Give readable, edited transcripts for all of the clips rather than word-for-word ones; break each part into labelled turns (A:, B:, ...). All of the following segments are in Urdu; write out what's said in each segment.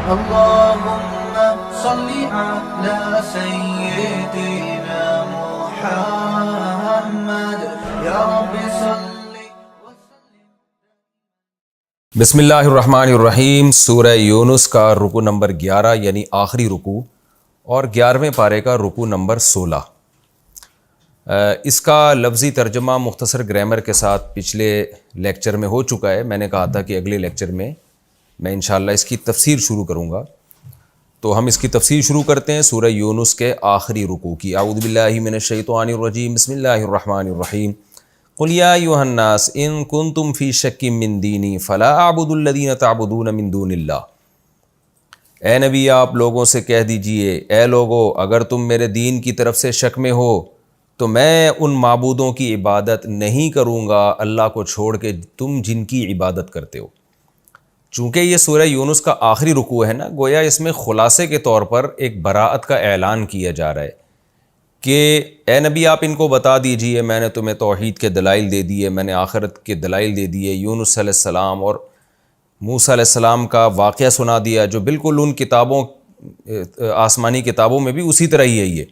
A: اللهم صل على سيدنا محمد یا رب صل وسلم.
B: بسم اللہ الرحمن الرحیم. سورہ یونس کا رکوع نمبر 11 یعنی آخری رکوع اور 11ویں پارے کا رکوع نمبر 16. اس کا لفظی ترجمہ مختصر گرامر کے ساتھ پچھلے لیکچر میں ہو چکا ہے. میں نے کہا تھا کہ اگلے لیکچر میں انشاءاللہ اس کی تفسیر شروع کروں گا. تو ہم اس کی تفسیر شروع کرتے ہیں سورہ یونس کے آخری رکوع کی. اعوذ باللہ من الشیطان الرجیم. بسم اللہ الرحمن الرحیم. قل یا ایھا الناس ان کنتم فی شک من دینی فلا اعبد الذین تعبدون من دون اللہ. اے نبی آپ لوگوں سے کہہ دیجئے، اے لوگو اگر تم میرے دین کی طرف سے شک میں ہو تو میں ان معبودوں کی عبادت نہیں کروں گا اللہ کو چھوڑ کے تم جن کی عبادت کرتے ہو. چونکہ یہ سورہ یونس کا آخری رکوع ہے نا، گویا اس میں خلاصے کے طور پر ایک براءت کا اعلان کیا جا رہا ہے کہ اے نبی آپ ان کو بتا دیجئے میں نے تمہیں توحید کے دلائل دے دیے، میں نے آخرت کے دلائل دے دیے، یونس علیہ السلام اور موسیٰ علیہ السلام کا واقعہ سنا دیا جو بالکل ان کتابوں آسمانی کتابوں میں بھی اسی طرح ہی ہے یہ،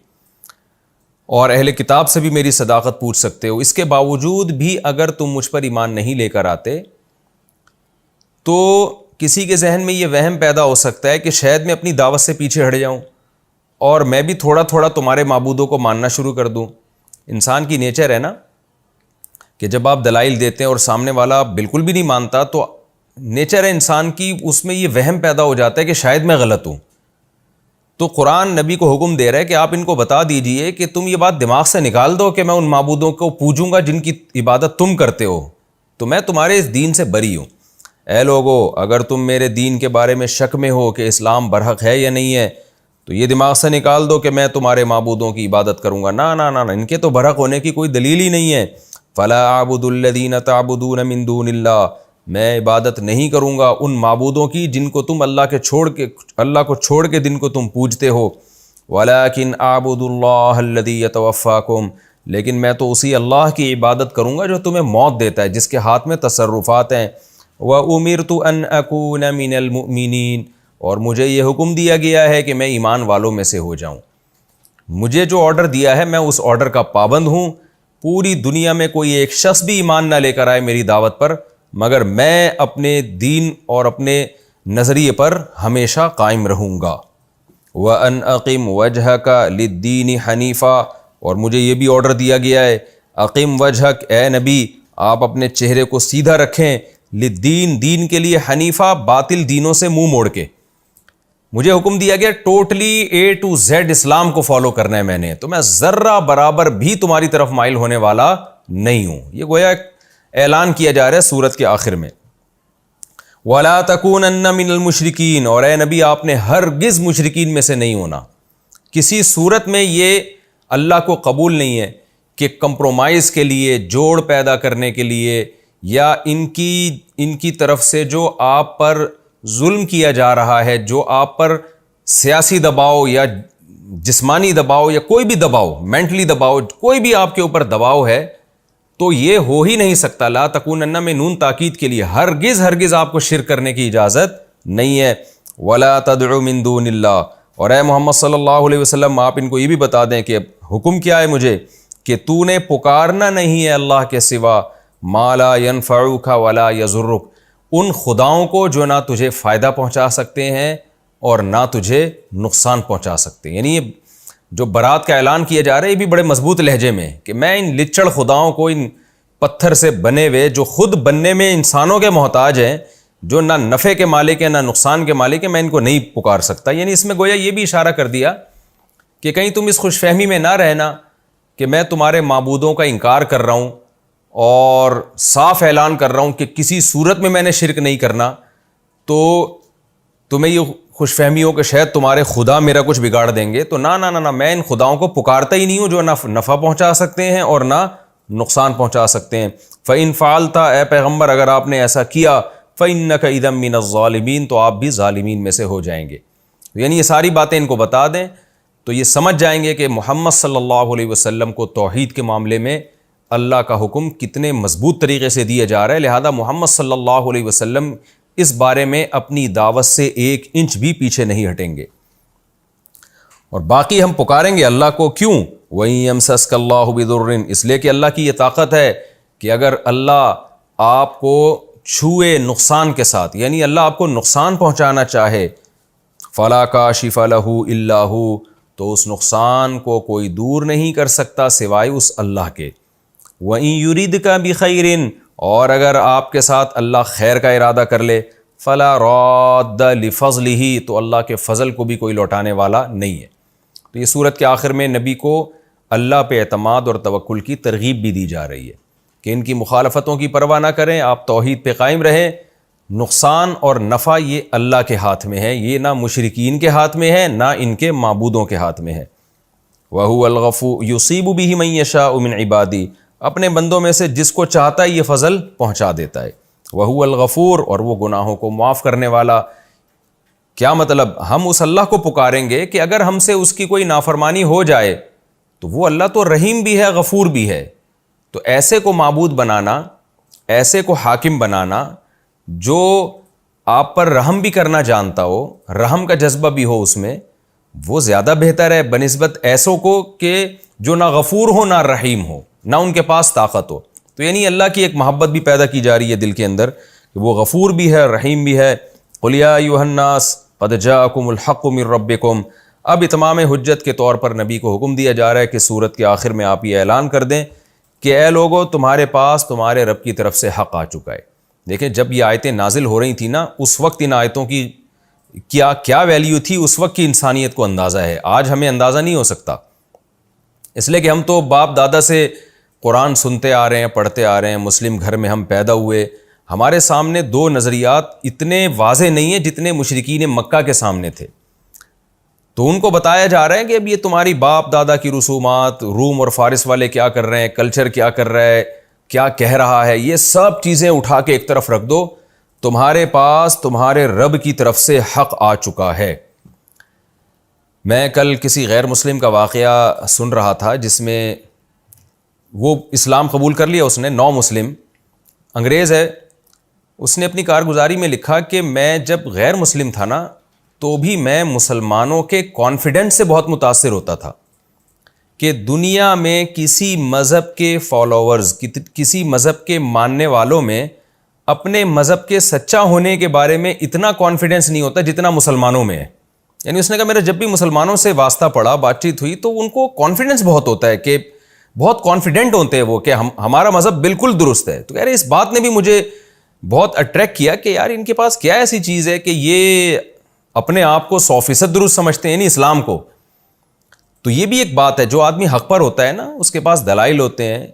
B: اور اہل کتاب سے بھی میری صداقت پوچھ سکتے ہو. اس کے باوجود بھی اگر تم مجھ پر ایمان نہیں لے کر آتے تو کسی کے ذہن میں یہ وہم پیدا ہو سکتا ہے کہ شاید میں اپنی دعوت سے پیچھے ہٹ جاؤں اور میں بھی تھوڑا تھوڑا تمہارے معبودوں کو ماننا شروع کر دوں. انسان کی نیچر ہے نا کہ جب آپ دلائل دیتے ہیں اور سامنے والا بالکل بھی نہیں مانتا تو نیچر ہے انسان کی، اس میں یہ وہم پیدا ہو جاتا ہے کہ شاید میں غلط ہوں. تو قرآن نبی کو حکم دے رہا ہے کہ آپ ان کو بتا دیجئے کہ تم یہ بات دماغ سے نکال دو کہ میں ان معبودوں کو پوجوں گا جن کی عبادت تم کرتے ہو، تو میں تمہارے اس دین سے بری ہوں. اے لوگو اگر تم میرے دین کے بارے میں شک میں ہو کہ اسلام برحق ہے یا نہیں ہے تو یہ دماغ سے نکال دو کہ میں تمہارے معبودوں کی عبادت کروں گا. نا نا نا ان کے تو برحق ہونے کی کوئی دلیل ہی نہیں ہے. فلا اعبد الذین تعبدون من دون اللہ، میں عبادت نہیں کروں گا ان معبودوں کی جن کو تم اللہ کو چھوڑ کے جن کو تم پوجتے ہو. ولکن اعبد اللہ الذی یتوفاکم، لیکن میں تو اسی اللہ کی عبادت کروں گا جو تمہیں موت دیتا ہے، جس کے ہاتھ میں تصرفات ہیں. وَأُمِرْتُ أَنْ أَكُونَ مِنَ الْمُؤْمِنِينَ، اور مجھے یہ حکم دیا گیا ہے کہ میں ایمان والوں میں سے ہو جاؤں. مجھے جو آرڈر دیا ہے میں اس آرڈر کا پابند ہوں. پوری دنیا میں کوئی ایک شخص بھی ایمان نہ لے کر آئے میری دعوت پر مگر میں اپنے دین اور اپنے نظریے پر ہمیشہ قائم رہوں گا. وَأَنْ أَقِمْ وَجْهَكَ لِلدِّينِ حَنِيفًا، اور مجھے یہ بھی آرڈر دیا گیا ہے اقم وجہک، اے نبی آپ اپنے چہرے کو سیدھا رکھیں، للدین دین کے لیے، حنیفہ باطل دینوں سے منہ موڑ کے. مجھے حکم دیا گیا ٹوٹلی A to Z اسلام کو فالو کرنا ہے میں نے، تو میں ذرہ برابر بھی تمہاری طرف مائل ہونے والا نہیں ہوں. یہ گویا اعلان کیا جا رہا ہے سورت کے آخر میں. وَلَا تَكُونَنَّ مِنَ الْمُشْرِكِينَ، اور اے نبی آپ نے ہرگز مشرکین میں سے نہیں ہونا. کسی صورت میں یہ اللہ کو قبول نہیں ہے کہ کمپرومائز کے لیے، جوڑ پیدا کرنے کے لیے، یا ان کی طرف سے جو آپ پر ظلم کیا جا رہا ہے، جو آپ پر سیاسی دباؤ یا جسمانی دباؤ یا کوئی بھی دباؤ، مینٹلی دباؤ، کوئی بھی آپ کے اوپر دباؤ ہے تو یہ ہو ہی نہیں سکتا. لا تکونن میں نون تاکید کے لیے، ہرگز آپ کو شرک کرنے کی اجازت نہیں ہے. ولا تدع من دون اللہ، اور اے محمد صلی اللہ علیہ وسلم آپ ان کو یہ بھی بتا دیں کہ حکم کیا ہے مجھے کہ تو نے پکارنا نہیں ہے اللہ کے سوا ما لا ينفعک ولا یضرک، ان خداؤں کو جو نہ تجھے فائدہ پہنچا سکتے ہیں اور نہ تجھے نقصان پہنچا سکتے ہیں. یعنی یہ جو برات کا اعلان کیا جا رہا ہے یہ بھی بڑے مضبوط لہجے میں کہ میں ان لچڑ خداؤں کو، ان پتھر سے بنے ہوئے جو خود بننے میں انسانوں کے محتاج ہیں، جو نہ نفع کے مالک ہیں نہ نقصان کے مالک ہیں، میں ان کو نہیں پکار سکتا. یعنی اس میں گویا یہ بھی اشارہ کر دیا کہ کہیں تم اس خوش فہمی میں نہ رہنا کہ میں تمہارے معبودوں کا انکار کر رہا ہوں اور صاف اعلان کر رہا ہوں کہ کسی صورت میں میں نے شرک نہیں کرنا، تو تمہیں یہ خوش فہمی ہو کہ شاید تمہارے خدا میرا کچھ بگاڑ دیں گے. تو نہ میں ان خداؤں کو پکارتا ہی نہیں ہوں جو نہ نفع پہنچا سکتے ہیں اور نہ نقصان پہنچا سکتے ہیں. فَإِن فَعَلْتَ، اے پیغمبر اگر آپ نے ایسا کیا، فَإِنَّكَ إِذًا مِّنَ الظَّالِمِينَ، تو آپ بھی ظالمین میں سے ہو جائیں گے. یعنی یہ ساری باتیں ان کو بتا دیں تو یہ سمجھ جائیں گے کہ محمد صلی اللہ علیہ وسلم کو توحید کے معاملے میں اللہ کا حکم کتنے مضبوط طریقے سے دیا جا رہا ہے. لہذا محمد صلی اللہ علیہ وسلم اس بارے میں اپنی دعوت سے 1 انچ بھی پیچھے نہیں ہٹیں گے، اور باقی ہم پکاریں گے اللہ کو. کیوں؟ وَإِن يَمْسَسْكَ اللَّهُ بِضُرٍّ، اس لیے کہ اللہ کی یہ طاقت ہے کہ اگر اللہ آپ کو چھوئے نقصان کے ساتھ، یعنی اللہ آپ کو نقصان پہنچانا چاہے، فَلَا كَاشِفَ لَهُ إِلَّا هُوَ، تو اس نقصان کو کوئی دور نہیں کر سکتا سوائے اس اللہ کے. وَإِن يُرِدْكَ بِخَيْرٍ، اور اگر آپ کے ساتھ اللہ خیر کا ارادہ کر لے، فَلَا رَادَّ لِفَضْلِهِ، تو اللہ کے فضل کو بھی کوئی لوٹانے والا نہیں ہے. تو یہ صورت کے آخر میں نبی کو اللہ پہ اعتماد اور توکل کی ترغیب بھی دی جا رہی ہے کہ ان کی مخالفتوں کی پرواہ نہ کریں، آپ توحید پہ قائم رہیں. نقصان اور نفع یہ اللہ کے ہاتھ میں ہے، یہ نہ مشرکین کے ہاتھ میں ہے نہ ان کے معبودوں کے ہاتھ میں ہے. وَهُوَ الْغَفُورُ يُصِيبُ بِهِ مَن يَشَاءُ مِنْ عِبَادِهِ، اپنے بندوں میں سے جس کو چاہتا ہے یہ فضل پہنچا دیتا ہے. وَهُوَ الْغَفُورُ، اور وہ گناہوں کو معاف کرنے والا. کیا مطلب؟ ہم اس اللہ کو پکاریں گے کہ اگر ہم سے اس کی کوئی نافرمانی ہو جائے تو وہ اللہ تو رحیم بھی ہے، غفور بھی ہے. تو ایسے کو معبود بنانا، ایسے کو حاکم بنانا جو آپ پر رحم بھی کرنا جانتا ہو، رحم کا جذبہ بھی ہو اس میں، وہ زیادہ بہتر ہے بنسبت ایسوں کو کہ جو نہ غفور ہو نہ رحیم ہو، نہ ان کے پاس طاقت ہو. تو یعنی اللہ کی ایک محبت بھی پیدا کی جا رہی ہے دل کے اندر کہ وہ غفور بھی ہے، رحیم بھی ہے. قُلْ يَا أَيُّهَا النَّاسُ قَدْ جَاءَكُمُ الْحَقُّ مِنْ رَبِّكُمْ. اب اتمام حجت کے طور پر نبی کو حکم دیا جا رہا ہے کہ سورت کے آخر میں آپ یہ اعلان کر دیں کہ اے لوگو، تمہارے پاس تمہارے رب کی طرف سے حق آ چکا ہے. دیکھیں جب یہ آیتیں نازل ہو رہی تھیں نا، اس وقت ان آیتوں کی کیا ویلیو تھی، اس وقت کی انسانیت کو اندازہ ہے. آج ہمیں اندازہ نہیں ہو سکتا، اس لیے کہ ہم تو باپ دادا سے قرآن سنتے آ رہے ہیں، پڑھتے آ رہے ہیں، مسلم گھر میں ہم پیدا ہوئے. ہمارے سامنے 2 نظریات اتنے واضح نہیں ہیں جتنے مشرکین مکہ کے سامنے تھے. تو ان کو بتایا جا رہا ہے کہ اب یہ تمہاری باپ دادا کی رسومات، روم اور فارس والے کیا کر رہے ہیں، کلچر کیا کر رہا ہے، کیا کہہ رہا ہے، یہ سب چیزیں اٹھا کے ایک طرف رکھ دو. تمہارے پاس تمہارے رب کی طرف سے حق آ چکا ہے. میں کل کسی غیر مسلم کا واقعہ سن رہا تھا جس میں وہ اسلام قبول کر لیا، اس نے نو مسلم، انگریز ہے. اس نے اپنی کارگزاری میں لکھا کہ میں جب غیر مسلم تھا نا تو بھی میں مسلمانوں کے کانفیڈنس سے بہت متاثر ہوتا تھا کہ دنیا میں کسی مذہب کے فالوورز، کسی مذہب کے ماننے والوں میں اپنے مذہب کے سچا ہونے کے بارے میں اتنا کانفیڈنس نہیں ہوتا جتنا مسلمانوں میں ہے. یعنی اس نے کہا میرا جب بھی مسلمانوں سے واسطہ پڑا، بات چیت ہوئی، تو ان کو کانفیڈنس بہت ہوتا ہے کہ بہت کانفیڈنٹ ہوتے ہیں وہ کہ ہمارا مذہب بالکل درست ہے. تو کہہ رہے اس بات نے بھی مجھے بہت اٹریکٹ کیا کہ یار ان کے پاس کیا ایسی چیز ہے کہ یہ اپنے آپ کو 100% درست سمجھتے ہیں، نہیں اسلام کو. تو یہ بھی ایک بات ہے، جو آدمی حق پر ہوتا ہے نا، اس کے پاس دلائل ہوتے ہیں،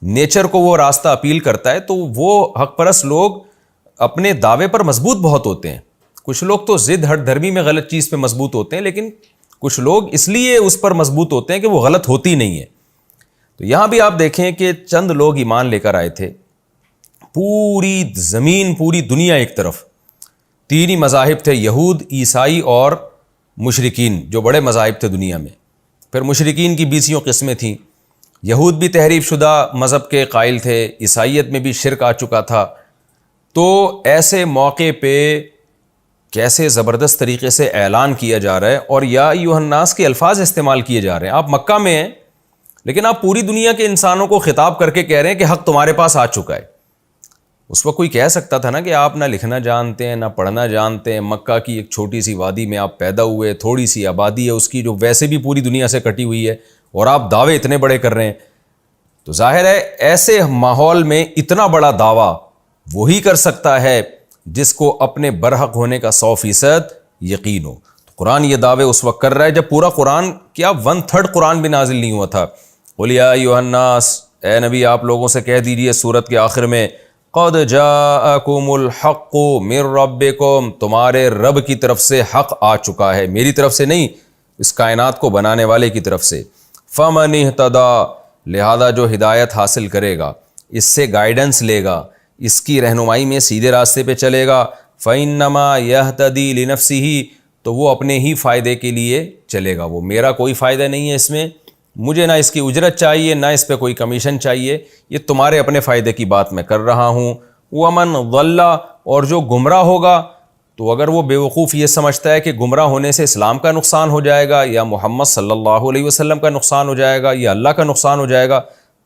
B: نیچر کو وہ راستہ اپیل کرتا ہے، تو وہ حق پرست لوگ اپنے دعوے پر مضبوط بہت ہوتے ہیں. کچھ لوگ تو ضد ہٹ دھرمی میں غلط چیز پہ مضبوط ہوتے ہیں، لیکن کچھ لوگ اس لیے اس پر مضبوط ہوتے ہیں کہ وہ غلط ہوتی نہیں ہے. تو یہاں بھی آپ دیکھیں کہ چند لوگ ایمان لے کر آئے تھے، پوری زمین، پوری دنیا ایک طرف، 3 ہی مذاہب تھے، یہود، عیسائی اور مشرکین، جو بڑے مذاہب تھے دنیا میں. پھر مشرکین کی 20 قسمیں تھیں. یہود بھی تحریف شدہ مذہب کے قائل تھے، عیسائیت میں بھی شرک آ چکا تھا. تو ایسے موقع پہ کیسے زبردست طریقے سے اعلان کیا جا رہا ہے اور یا ایھا الناس کے الفاظ استعمال کیے جا رہے ہیں. آپ مکہ میں ہیں لیکن آپ پوری دنیا کے انسانوں کو خطاب کر کے کہہ رہے ہیں کہ حق تمہارے پاس آ چکا ہے. اس وقت کوئی کہہ سکتا تھا نا کہ آپ نہ لکھنا جانتے ہیں نہ پڑھنا جانتے ہیں، مکہ کی ایک چھوٹی سی وادی میں آپ پیدا ہوئے، تھوڑی سی آبادی ہے اس کی جو ویسے بھی پوری دنیا سے کٹی ہوئی ہے، اور آپ دعوے اتنے بڑے کر رہے ہیں. تو ظاہر ہے ایسے ماحول میں اتنا بڑا دعویٰ وہی کر سکتا ہے جس کو اپنے برحق ہونے کا 100% یقین ہو. تو قرآن یہ دعوے اس وقت کر رہا ہے جب پورا قرآن، کیا 1/3 قرآن بھی نازل نہیں ہوا تھا. قُلْ يَا أَيُّهَا النَّاسُ، اے نبی آپ لوگوں سے کہہ دیجیے سورت کے آخر میں، قَدْ جَاءَكُمُ الْحَقُّ مِنْ رَبِّكُمْ، تمہارے رب کی طرف سے حق آ چکا ہے، میری طرف سے نہیں، اس کائنات کو بنانے والے کی طرف سے. فَمَنِ اهْتَدَىٰ، لہذا جو ہدایت حاصل کرے گا، اس سے گائیڈنس لے گا، اس کی رہنمائی میں سیدھے راستے پہ چلے گا، فَإِنَّمَا يَهْتَدِي لِنَفْسِهِ، تو وہ اپنے ہی فائدے کے لیے چلے گا. وہ میرا کوئی فائدہ نہیں ہے اس میں، مجھے نہ اس کی اجرت چاہیے نہ اس پہ کوئی کمیشن چاہیے، یہ تمہارے اپنے فائدے کی بات میں کر رہا ہوں. وَمَنْ ضَلَّ، اور جو گمراہ ہوگا تو اگر وہ بیوقوف یہ سمجھتا ہے کہ گمراہ ہونے سے اسلام کا نقصان ہو جائے گا یا محمد صلی اللہ علیہ وسلم کا نقصان ہو جائے گا یا اللہ کا نقصان ہو جائے گا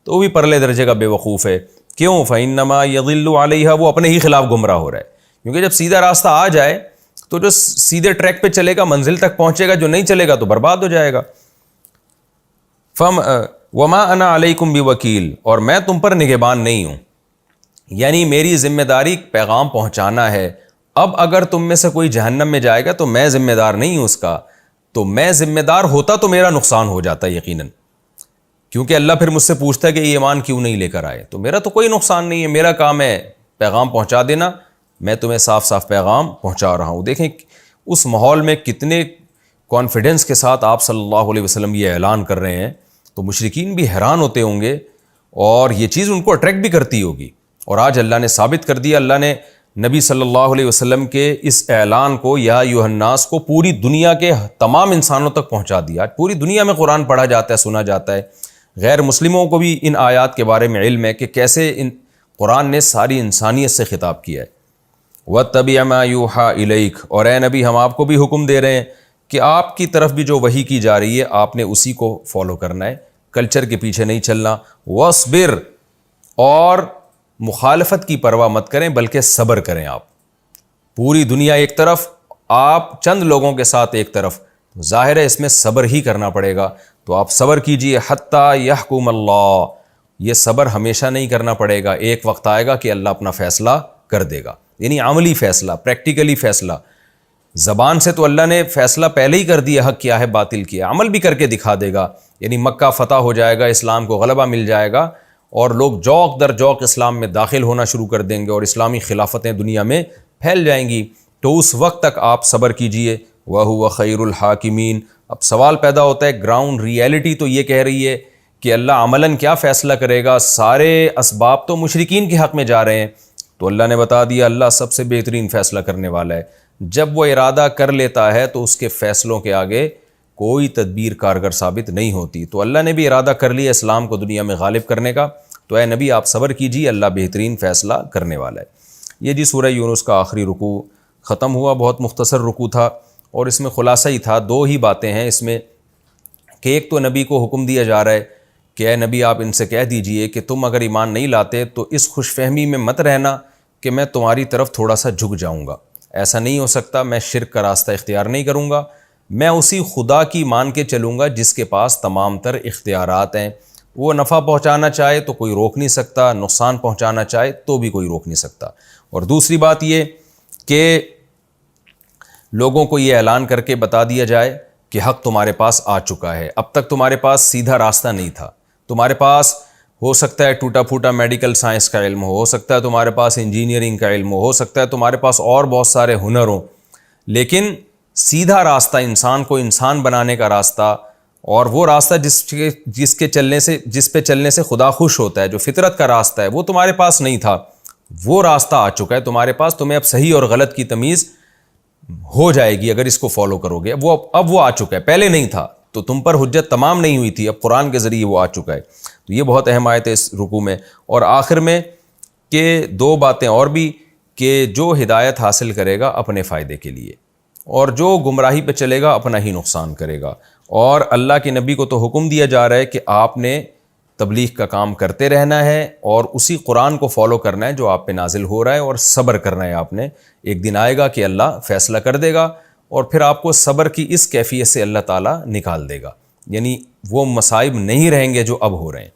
B: تو وہ بھی پرلے درجے کا بیوقوف ہے. کیوں؟ فَإِنَّمَا يَضِلُّ عَلَيْهَا، وہ اپنے ہی خلاف گمراہ ہو رہا ہے. کیونکہ جب سیدھا راستہ آ جائے تو جو سیدھے ٹریک پہ چلے گا منزل تک پہنچے گا، جو نہیں چلے گا تو برباد ہو جائے گا. وَمَا أَنَا عَلَيْكُمْ بِوَكِيلٍ، اور میں تم پر نگہبان نہیں ہوں، یعنی میری ذمہ داری پیغام پہنچانا ہے. اب اگر تم میں سے کوئی جہنم میں جائے گا تو میں ذمہ دار نہیں ہوں اس کا، تو میں ذمہ دار ہوتا تو میرا نقصان ہو جاتا یقیناً، کیونکہ اللہ پھر مجھ سے پوچھتا ہے کہ یہ ایمان کیوں نہیں لے کر آئے. تو میرا تو کوئی نقصان نہیں ہے، میرا کام ہے پیغام پہنچا دینا، میں تمہیں صاف صاف پیغام پہنچا رہا ہوں. دیکھیں اس ماحول میں کتنے کانفیڈنس کے ساتھ آپ صلی اللہ علیہ وسلم یہ اعلان کر رہے ہیں، تو مشرکین بھی حیران ہوتے ہوں گے اور یہ چیز ان کو اٹریکٹ بھی کرتی ہوگی. اور آج اللہ نے ثابت کر دیا، اللہ نے نبی صلی اللہ علیہ وسلم کے اس اعلان کو، یا ایھا الناس کو، پوری دنیا کے تمام انسانوں تک پہنچا دیا. پوری دنیا میں قرآن پڑھا جاتا ہے، سنا جاتا ہے. غیر مسلموں کو بھی ان آیات کے بارے میں علم ہے کہ کیسے قرآن نے ساری انسانیت سے خطاب کیا ہے. وَاتَّبِعْ مَا يُوحَىٰ إِلَيْكَ، اور اے نبی ہم آپ کو بھی حکم دے رہے ہیں کہ آپ کی طرف بھی جو وحی کی جا رہی ہے آپ نے اسی کو فالو کرنا ہے، کلچر کے پیچھے نہیں چلنا. وَاصْبِرْ، اور مخالفت کی پرواہ مت کریں بلکہ صبر کریں. آپ پوری دنیا ایک طرف، آپ چند لوگوں کے ساتھ ایک طرف، ظاہر ہے اس میں صبر ہی کرنا پڑے گا. تو آپ صبر کیجئے حتیٰ یحکم اللہ. یہ صبر ہمیشہ نہیں کرنا پڑے گا، ایک وقت آئے گا کہ اللہ اپنا فیصلہ کر دے گا، یعنی عملی فیصلہ، پریکٹیکلی فیصلہ. زبان سے تو اللہ نے فیصلہ پہلے ہی کر دیا، حق کیا ہے باطل کیا ہے، عمل بھی کر کے دکھا دے گا. یعنی مکہ فتح ہو جائے گا، اسلام کو غلبہ مل جائے گا اور لوگ جوق در جوق اسلام میں داخل ہونا شروع کر دیں گے اور اسلامی خلافتیں دنیا میں پھیل جائیں گی. تو اس وقت تک آپ صبر کیجئے. وَهُوَ خَيْرُ الْحَاكِمِينَ. اب سوال پیدا ہوتا ہے، گراؤنڈ ریئلٹی تو یہ کہہ رہی ہے کہ اللہ عملاً کیا فیصلہ کرے گا؟ سارے اسباب تو مشرکین کے حق میں جا رہے ہیں. تو اللہ نے بتا دیا اللہ سب سے بہترین فیصلہ کرنے والا ہے. جب وہ ارادہ کر لیتا ہے تو اس کے فیصلوں کے آگے کوئی تدبیر کارگر ثابت نہیں ہوتی. تو اللہ نے بھی ارادہ کر لیا اسلام کو دنیا میں غالب کرنے کا. تو اے نبی آپ صبر کیجیے، اللہ بہترین فیصلہ کرنے والا ہے. یہ جی سورہ یونس کا آخری رکوع ختم ہوا. بہت مختصر رکوع تھا اور اس میں خلاصہ ہی تھا. دو ہی باتیں ہیں اس میں کہ ایک تو نبی کو حکم دیا جا رہا ہے کہ اے نبی آپ ان سے کہہ دیجئے کہ تم اگر ایمان نہیں لاتے تو اس خوش فہمی میں مت رہنا کہ میں تمہاری طرف تھوڑا سا جھک جاؤں گا. ایسا نہیں ہو سکتا، میں شرک کا راستہ اختیار نہیں کروں گا. میں اسی خدا کی مان کے چلوں گا جس کے پاس تمام تر اختیارات ہیں. وہ نفع پہنچانا چاہے تو کوئی روک نہیں سکتا، نقصان پہنچانا چاہے تو بھی کوئی روک نہیں سکتا. اور دوسری بات یہ کہ لوگوں کو یہ اعلان کر کے بتا دیا جائے کہ حق تمہارے پاس آ چکا ہے. اب تک تمہارے پاس سیدھا راستہ نہیں تھا. تمہارے پاس ہو سکتا ہے ٹوٹا پھوٹا میڈیکل سائنس کا علم ہو سکتا ہے تمہارے پاس انجینئرنگ کا علم ہو سکتا ہے تمہارے پاس اور بہت سارے ہنر ہوں، لیکن سیدھا راستہ انسان کو انسان بنانے کا راستہ، اور وہ راستہ جس پہ چلنے سے خدا خوش ہوتا ہے، جو فطرت کا راستہ ہے، وہ تمہارے پاس نہیں تھا. وہ راستہ آ چکا ہے تمہارے پاس. تمہیں اب صحیح اور غلط کی تمیز ہو جائے گی اگر اس کو فالو کرو گے. اب وہ آ چکا ہے، پہلے نہیں تھا تو تم پر حجت تمام نہیں ہوئی تھی، اب قرآن کے ذریعے وہ آ چکا ہے. تو یہ بہت اہم آیت ہے اس رکوع میں. اور آخر میں کہ دو باتیں اور بھی، کہ جو ہدایت حاصل کرے گا اپنے فائدے کے لیے، اور جو گمراہی پہ چلے گا اپنا ہی نقصان کرے گا. اور اللہ کے نبی کو تو حکم دیا جا رہا ہے کہ آپ نے تبلیغ کا کام کرتے رہنا ہے اور اسی قرآن کو فالو کرنا ہے جو آپ پہ نازل ہو رہا ہے، اور صبر کرنا ہے آپ نے. ایک دن آئے گا کہ اللہ فیصلہ کر دے گا اور پھر آپ کو صبر کی اس کیفیت سے اللہ تعالیٰ نکال دے گا، یعنی وہ مصائب نہیں رہیں گے جو اب ہو رہے ہیں.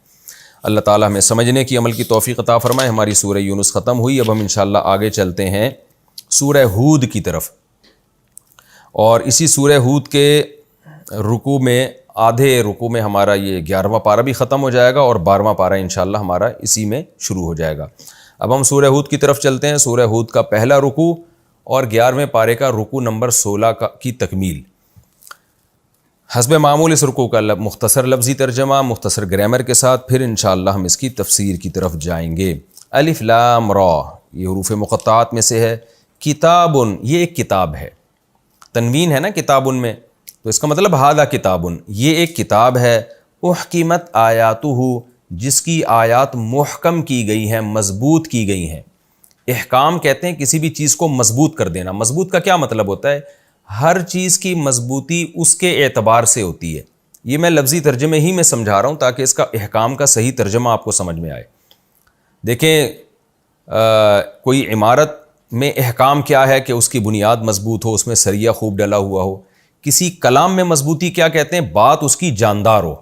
B: اللہ تعالیٰ ہمیں سمجھنے کی عمل کی توفیق عطا فرمائے. ہماری سورہ یونس ختم ہوئی، اب ہم انشاءاللہ آگے چلتے ہیں سورہ ہود کی طرف. اور اسی سورہ ہود کے رکوع میں، آدھے رکوع میں ہمارا یہ 11واں پارہ بھی ختم ہو جائے گا اور 12واں پارہ انشاءاللہ ہمارا اسی میں شروع ہو جائے گا. اب ہم سورہ ہود کی طرف چلتے ہیں. سورہ ہود کا پہلا رکوع اور 11ویں پارے کا رکوع نمبر 16 کی تکمیل. حسب معمول اس رکوع کا مختصر لفظی ترجمہ مختصر گرامر کے ساتھ، پھر انشاءاللہ ہم اس کی تفسیر کی طرف جائیں گے. الف لام را یہ حروف مقطعات میں سے ہے. کتابن یہ ایک کتاب ہے، تنوین ہے نا کتابن میں، تو اس کا مطلب ھذا کتابن یہ ایک کتاب ہے. احکمت آیاتہ جس کی آیات محکم کی گئی ہیں، مضبوط کی گئی ہیں. احکام کہتے ہیں کسی بھی چیز کو مضبوط کر دینا. مضبوط کا کیا مطلب ہوتا ہے؟ ہر چیز کی مضبوطی اس کے اعتبار سے ہوتی ہے. یہ میں لفظی ترجمے ہی میں سمجھا رہا ہوں تاکہ اس کا احکام کا صحیح ترجمہ آپ کو سمجھ میں آئے. دیکھیں کوئی عمارت میں احکام کیا ہے کہ اس کی بنیاد مضبوط ہو, اس میں سریہ خوب ڈلا ہوا ہو. کسی کلام میں مضبوطی کیا کہتے ہیں؟ بات اس کی جاندار ہو,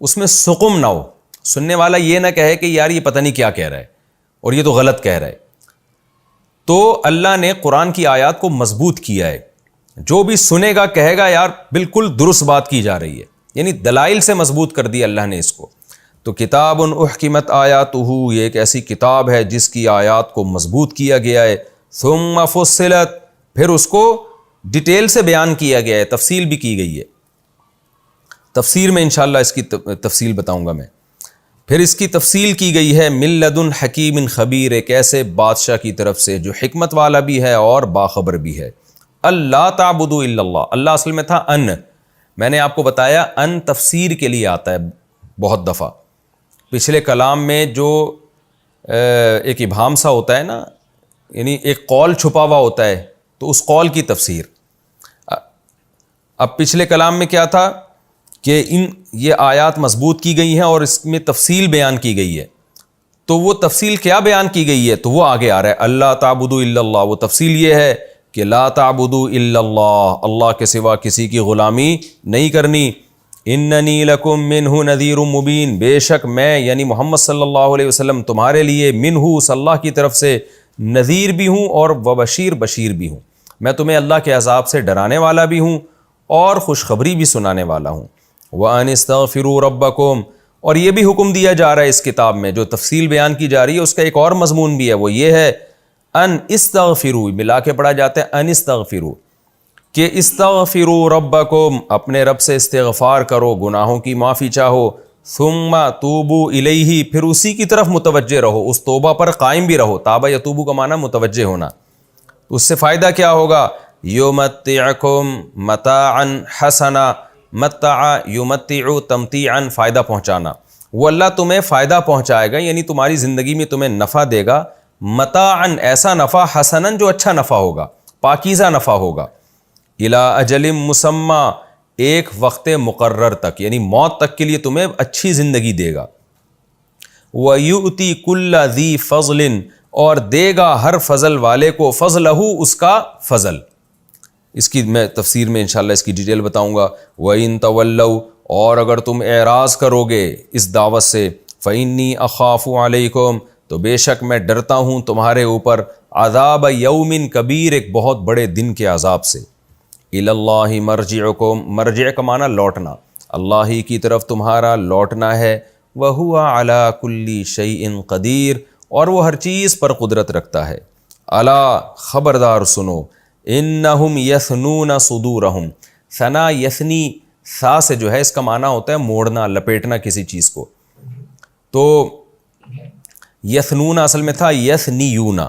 B: اس میں سقم نہ ہو, سننے والا یہ نہ کہے کہ یار یہ پتہ نہیں کیا کہہ رہا ہے اور یہ تو غلط کہہ رہا ہے. تو اللہ نے قرآن کی آیات کو مضبوط کیا ہے. جو بھی سنے گا کہے گا یار بالکل درست بات کی جا رہی ہے, یعنی دلائل سے مضبوط کر دیا اللہ نے اس کو. تو کتاب احکمت آیاتہ, یہ ایک ایسی کتاب ہے جس کی آیات کو مضبوط کیا گیا ہے. ثم فصلت, پھر اس کو ڈیٹیل سے بیان کیا گیا ہے, تفصیل بھی کی گئی ہے. تفسیر میں انشاءاللہ اس کی تفصیل بتاؤں گا میں. پھر اس کی تفصیل کی گئی ہے من لدن حکیم خبیر, ایک ایسے بادشاہ کی طرف سے جو حکمت والا بھی ہے اور باخبر بھی ہے. اللہ تعبدوا الا اللہ, اللہ اصل میں تھا ان, میں نے آپ کو بتایا ان تفسیر کے لیے آتا ہے بہت دفعہ. پچھلے کلام میں جو ایک ابہام سا ہوتا ہے نا, یعنی ایک قول چھپا ہوا ہوتا ہے, تو اس قول کی تفسیر. اب پچھلے کلام میں کیا تھا کہ یہ آیات مضبوط کی گئی ہیں اور اس میں تفصیل بیان کی گئی ہے. تو وہ تفصیل کیا بیان کی گئی ہے؟ تو وہ آگے آ رہا ہے اللہ تعبدوا الا اللہ. وہ تفصیل یہ ہے کہ لا تعبدوا الا اللہ, اللہ کے سوا کسی کی غلامی نہیں کرنی. اننی لکم منہ نذیر مبین, بے شک میں یعنی محمد صلی اللہ علیہ وسلم تمہارے لیے منہ اس اللہ کی طرف سے نذیر بھی ہوں اور وبشیر بشیر بھی ہوں. میں تمہیں اللہ کے عذاب سے ڈرانے والا بھی ہوں اور خوشخبری بھی سنانے والا ہوں. وَأَنِ اسْتَغْفِرُوا رَبَّكُمْ, اور یہ بھی حکم دیا جا رہا ہے اس کتاب میں جو تفصیل بیان کی جا رہی ہے اس کا ایک اور مضمون بھی ہے, وہ یہ ہے ان استغفروا, ملا کے پڑھا جاتا ہے ان استغفروا, کہ استغفروا ربکم, اپنے رب سے استغفار کرو, گناہوں کی معافی چاہو. ثم توبوا الیہ, پھر اسی کی طرف متوجہ رہو, اس توبہ پر قائم بھی رہو. تابہ یتوبو کا معنی متوجہ ہونا. اس سے فائدہ کیا ہوگا؟ یمتعکم متاعا حسنا, متع یمتع تمتیعا, فائدہ پہنچانا. وہ اللہ تمہیں فائدہ پہنچائے گا, یعنی تمہاری زندگی میں تمہیں نفع دے گا. متاعا, ایسا نفع, حسنا جو اچھا نفع ہوگا, پاکیزہ نفع ہوگا. الی اجل مسمی, ایک وقت مقرر تک, یعنی موت تک کے لیے تمہیں اچھی زندگی دے گا. وَيُؤْتِي كُلَّ ذِي فَضْلٍ, اور دے گا ہر فضل والے کو فضلہ, اس کا فضل. اس کی میں تفسیر میں انشاءاللہ اس کی ڈیٹیل بتاؤں گا. وَإِن تَوَلَّوْا, اور اگر تم اعراض کرو گے اس دعوت سے, فَإِنِّي أَخَافُ عَلَيْكُمْ, تو بے شک میں ڈرتا ہوں تمہارے اوپر, عذاب یوم کبیر, ایک بہت بڑے دن کے عذاب سے. اِلَى اللَّهِ مَرْجِعُكُمْ, مرجع کا معنی لوٹنا, اللہ ہی کی طرف تمہارا لوٹنا ہے. وَهُوَ عَلَى كُلِّ شَيْءٍ قَدِيرٌ, اور وہ ہر چیز پر قدرت رکھتا ہے. الا, خبردار سنو, انہم یثنون صدورہم, ثنا یثنی, سا سے جو ہے اس کا معنی ہوتا ہے موڑنا, لپیٹنا کسی چیز کو. تو یثنون اصل میں تھا یثنیون.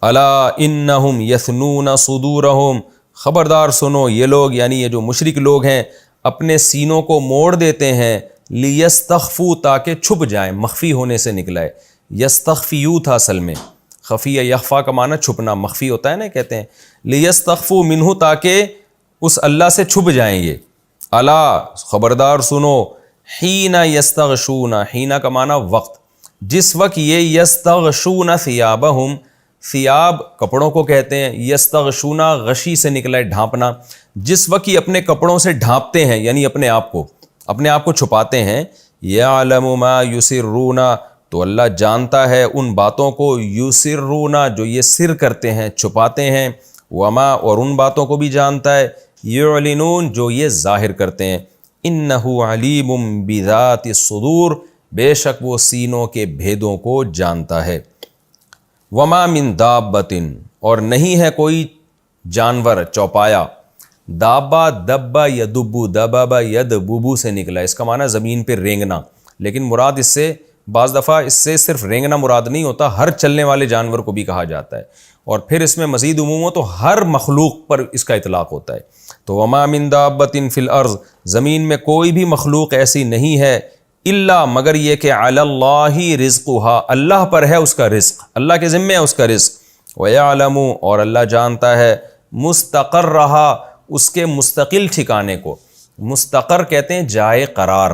B: الا انہم یثنون صدورہم, خبردار سنو یہ لوگ یعنی یہ جو مشرک لوگ ہیں اپنے سینوں کو موڑ دیتے ہیں. لیستخفوا, تاکہ چھپ جائیں, مخفی ہونے سے نکلا ہے. یستخفیو تھا اصل میں, خفیہ یخفا کا معنی چھپنا, مخفی ہوتا ہے نا, کہتے ہیں لیستخفوا منہ, تاکہ اس اللہ سے چھپ جائیں یہ. الا, خبردار سنو, حین یستغشون, حین کا معنی وقت, جس وقت یہ یستغشون ثیابہم, ثیاب کپڑوں کو کہتے ہیں, یستغشون غشی سے نکلا ہے ڈھانپنا, جس وقت یہ اپنے کپڑوں سے ڈھانپتے ہیں یعنی اپنے آپ کو چھپاتے ہیں. یعلم ما یسرون, تو اللہ جانتا ہے ان باتوں کو, یسرون جو یہ سر کرتے ہیں, چھپاتے ہیں. وما, اور ان باتوں کو بھی جانتا ہے. یعلنون, جو یہ ظاہر کرتے ہیں. انہ علیم بذات الصدور, بے شک وہ سینوں کے بھیدوں کو جانتا ہے. وما من دابۃ, اور نہیں ہے کوئی جانور چوپایا. دابہ دبا یدبو, دبابا یدببو سے نکلا, اس کا معنی زمین پہ رینگنا, لیکن مراد اس سے بعض دفعہ اس سے صرف رینگنا مراد نہیں ہوتا, ہر چلنے والے جانور کو بھی کہا جاتا ہے. اور پھر اس میں مزید عموم ہو تو ہر مخلوق پر اس کا اطلاق ہوتا ہے. تو وما من دابۃ فی الارض, زمین میں کوئی بھی مخلوق ایسی نہیں ہے, الا, مگر یہ کہ علی اللہ رزقها, اللہ پر ہے اس کا رزق, اللہ کے ذمہ ہے اس کا رزق. وَيَعْلَمُ اور اللہ جانتا ہے مستقرہا اس کے مستقل ٹھکانے کو. مستقر کہتے ہیں جائے قرار،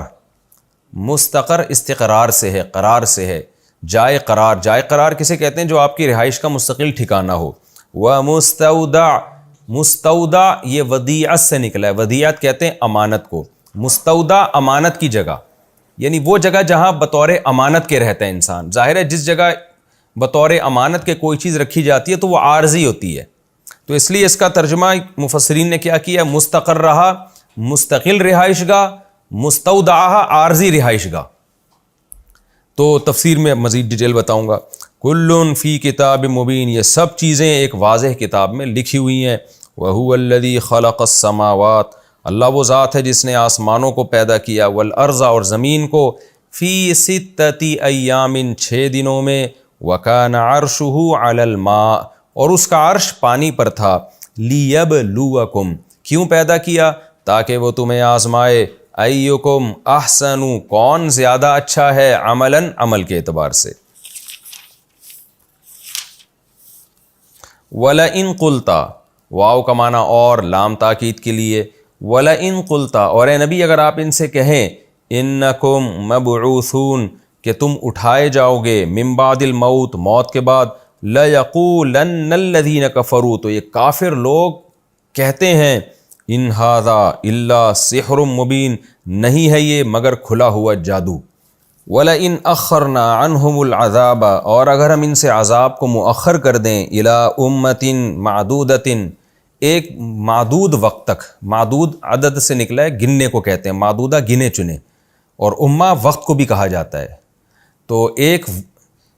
B: مستقر استقرار سے ہے، قرار سے ہے. جائے قرار، جائے قرار کسے کہتے ہیں؟ جو آپ کی رہائش کا مستقل ٹھکانہ ہو. وَمُسْتَوْدَعْ، مستودع یہ ودیعت سے نکلا ہے. ودیعت کہتے ہیں امانت کو. مستودع امانت کی جگہ، یعنی وہ جگہ جہاں بطور امانت کے رہتا ہے انسان. ظاہر ہے جس جگہ بطور امانت کے کوئی چیز رکھی جاتی ہے تو وہ عارضی ہوتی ہے، تو اس لیے اس کا ترجمہ مفسرین نے کیا کیا؟ مستقرہا مستقل رہائش گاہ، مستودعہا عارضی رہائش گاہ. تو تفسیر میں مزید ڈیٹیل بتاؤں گا. کل فی کتاب مبین، یہ سب چیزیں ایک واضح کتاب میں لکھی ہوئی ہیں. وہو الذی خلق السماوات، اللہ وہ ذات ہے جس نے آسمانوں کو پیدا کیا، والارض اور زمین کو، فی ستۃ ایام 6 دنوں میں، وکان عرشہ علی الماء اور اس کا عرش پانی پر تھا. لیبلوکم کیوں پیدا کیا؟ تاکہ وہ تمہیں آزمائے. ایکم احسن کون زیادہ اچھا ہے، عملاً عمل کے اعتبار سے. وَلَئِن قُلْتَ واو کا معنی اور، لام تاکید کے لیے. وَلَئِن قُلْتَ اور اے نبی اگر آپ ان سے کہیں اِنَّكُمْ مَبْعُوثُونَ کہ تم اٹھائے جاؤ گے، من بعد الموت موت کے بعد، لَيَقُولَنَّ الَّذِينَ كَفَرُوا تو یہ کافر لوگ کہتے ہیں ان ھذا الا سحر مبین نہیں ہے یہ مگر کھلا ہوا جادو. وَلَئِنْ أَخَّرْنَا عَنْهُمُ الْعَذَابَ اور اگر ہم ان سے عذاب کو مؤخر کر دیں، إِلَىٰ أُمَّةٍ مَعْدُودَةٍ ایک معدود وقت تک. معدود عدد سے نکلا ہے، گننے کو کہتے ہیں، معدودہ گنے چنے، اور امہ وقت کو بھی کہا جاتا ہے. تو ایک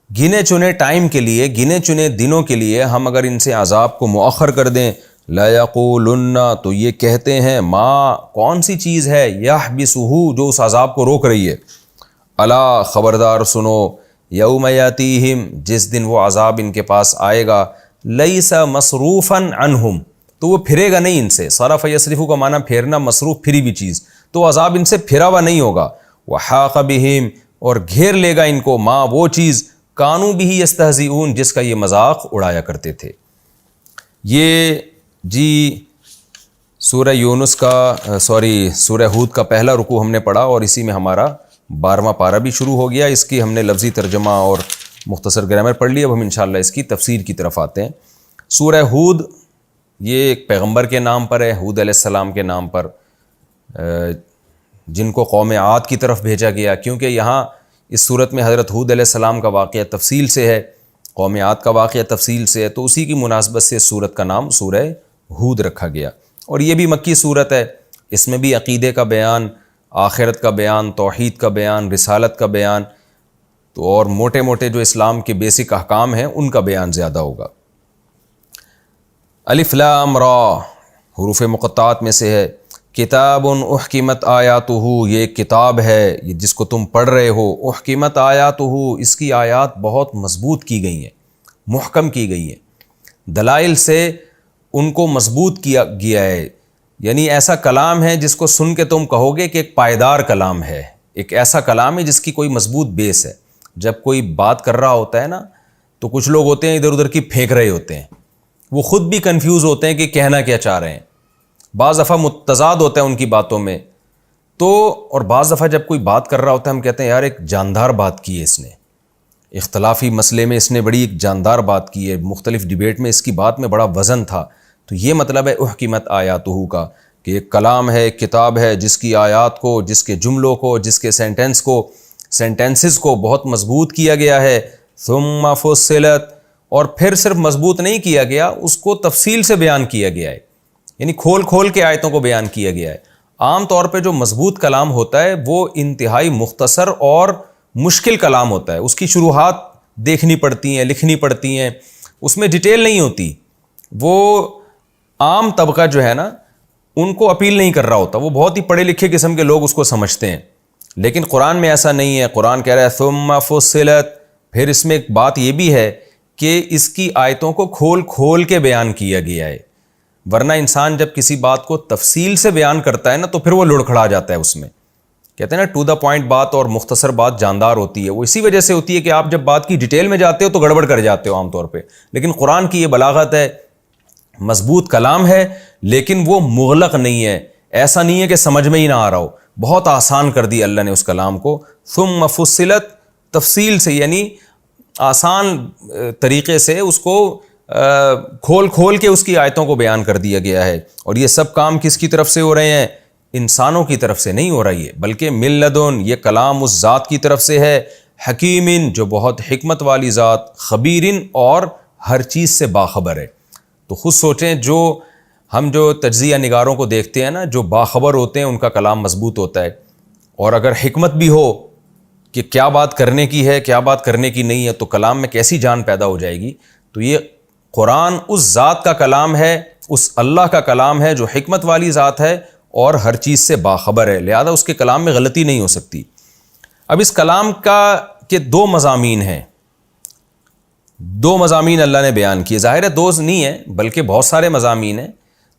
B: گنے چنے ٹائم کے لیے، گنے چنے دنوں کے لیے ہم اگر ان سے عذاب کو مؤخر کر دیں، لَيَقُولُنَّ تو یہ کہتے ہیں، ما کون سی چیز ہے، يَحْبِسُهُ جو اس عذاب کو روک رہی ہے. الا خبردار سنو، یوم یاتیہم جس دن وہ عذاب ان کے پاس آئے گا، لیس مصروفا عنہم تو وہ پھرے گا نہیں ان سے. صرف یصرف کا معنی پھیرنا، مصروف پھری بھی چیز، تو عذاب ان سے پھرا ہوا نہیں ہوگا. وحاق بہم اور گھیر لے گا ان کو، ما وہ چیز، کانوا بہ یستہزئون جس کا یہ مذاق اڑایا کرتے تھے. یہ جی سورہ یونس کا سورہ ہود کا پہلا رکوع ہم نے پڑھا اور اسی میں ہمارا 12واں پارہ بھی شروع ہو گیا. اس کی ہم نے لفظی ترجمہ اور مختصر گرامر پڑھ لی. اب ہم انشاءاللہ اس کی تفسیر کی طرف آتے ہیں. سورہ ہود یہ ایک پیغمبر کے نام پر ہے، ہود علیہ السلام کے نام پر، جن کو قوم عاد کی طرف بھیجا گیا، کیونکہ یہاں اس صورت میں حضرت ہود علیہ السلام کا واقعہ تفصیل سے ہے، قوم عاد کا واقعہ تفصیل سے ہے، تو اسی کی مناسبت سے اس صورت کا نام سورہ ہود رکھا گیا. اور یہ بھی مکی صورت ہے، اس میں بھی عقیدے کا بیان، آخرت کا بیان، توحید کا بیان، رسالت کا بیان، تو اور موٹے موٹے جو اسلام کے بیسک احکام ہیں ان کا بیان زیادہ ہوگا. الف لام را حروف مقطعات میں سے ہے. کتاب احکمت آیاتہ یہ ایک کتاب ہے جس کو تم پڑھ رہے ہو. احکمت آیاتہ اس کی آیات بہت مضبوط کی گئی ہیں، محکم کی گئی ہیں، دلائل سے ان کو مضبوط کیا گیا ہے. یعنی ایسا کلام ہے جس کو سن کے تم کہو گے کہ ایک پائیدار کلام ہے، ایک ایسا کلام ہے جس کی کوئی مضبوط بیس ہے. جب کوئی بات کر رہا ہوتا ہے نا تو کچھ لوگ ہوتے ہیں ادھر ادھر کی پھینک رہے ہوتے ہیں، وہ خود بھی کنفیوز ہوتے ہیں کہ کہنا کیا چاہ رہے ہیں. بعض دفعہ متضاد ہوتا ہے ان کی باتوں میں، تو اور بعض دفعہ جب کوئی بات کر رہا ہوتا ہے ہم کہتے ہیں یار ایک جاندار بات کی ہے اس نے، اختلافی مسئلے میں اس نے بڑی ایک جاندار بات کی ہے، مختلف ڈیبیٹ میں اس کی بات میں بڑا وزن تھا. تو یہ مطلب ہے احکمت آیاتہ کا، کہ ایک کلام ہے، ایک کتاب ہے جس کی آیات کو، جس کے جملوں کو، جس کے سینٹنسز کو بہت مضبوط کیا گیا ہے. ثم فصلت اور پھر صرف مضبوط نہیں کیا گیا، اس کو تفصیل سے بیان کیا گیا ہے، یعنی کھول کھول کے آیتوں کو بیان کیا گیا ہے. عام طور پہ جو مضبوط کلام ہوتا ہے وہ انتہائی مختصر اور مشکل کلام ہوتا ہے، اس کی شروحات دیکھنی پڑتی ہیں، لکھنی پڑتی ہیں، اس میں ڈیٹیل نہیں ہوتی. وہ عام طبقہ جو ہے نا ان کو اپیل نہیں کر رہا ہوتا، وہ بہت ہی پڑھے لکھے قسم کے لوگ اس کو سمجھتے ہیں. لیکن قرآن میں ایسا نہیں ہے. قرآن کہہ رہا ہے ثم فصلت، پھر اس میں ایک بات یہ بھی ہے کہ اس کی آیتوں کو کھول کھول کے بیان کیا گیا ہے. ورنہ انسان جب کسی بات کو تفصیل سے بیان کرتا ہے نا تو پھر وہ لڑکھڑا جاتا ہے اس میں کہتے ہیں نا ٹو دا پوائنٹ بات اور مختصر بات جاندار ہوتی ہے. وہ اسی وجہ سے ہوتی ہے کہ آپ جب بات کی ڈیٹیل میں جاتے ہو تو گڑبڑ کر جاتے ہو عام طور پہ. لیکن قرآن کی یہ بلاغت ہے, مضبوط کلام ہے, لیکن وہ مغلق نہیں ہے. ایسا نہیں ہے کہ سمجھ میں ہی نہ آ رہا ہو, بہت آسان کر دی اللہ نے اس کلام کو. ثم فصلت, تفصیل سے یعنی آسان طریقے سے اس کو کھول کھول کے اس کی آیتوں کو بیان کر دیا گیا ہے. اور یہ سب کام کس کی طرف سے ہو رہے ہیں؟ انسانوں کی طرف سے نہیں ہو رہی ہے, بلکہ من لدن, یہ کلام اس ذات کی طرف سے ہے, حکیمن, جو بہت حکمت والی ذات, خبیرن, اور ہر چیز سے باخبر ہے. تو خود سوچیں, ہم جو تجزیہ نگاروں کو دیکھتے ہیں نا, جو باخبر ہوتے ہیں ان کا کلام مضبوط ہوتا ہے. اور اگر حکمت بھی ہو کہ کیا بات کرنے کی ہے کیا بات کرنے کی نہیں ہے, تو کلام میں کیسی جان پیدا ہو جائے گی. تو یہ قرآن اس ذات کا کلام ہے, اس اللہ کا کلام ہے جو حکمت والی ذات ہے اور ہر چیز سے باخبر ہے, لہذا اس کے کلام میں غلطی نہیں ہو سکتی. اب اس کلام کے دو مضامین ہیں, دو مضامین اللہ نے بیان کیے. ظاہر ہے دو نہیں ہیں بلکہ بہت سارے مضامین ہیں.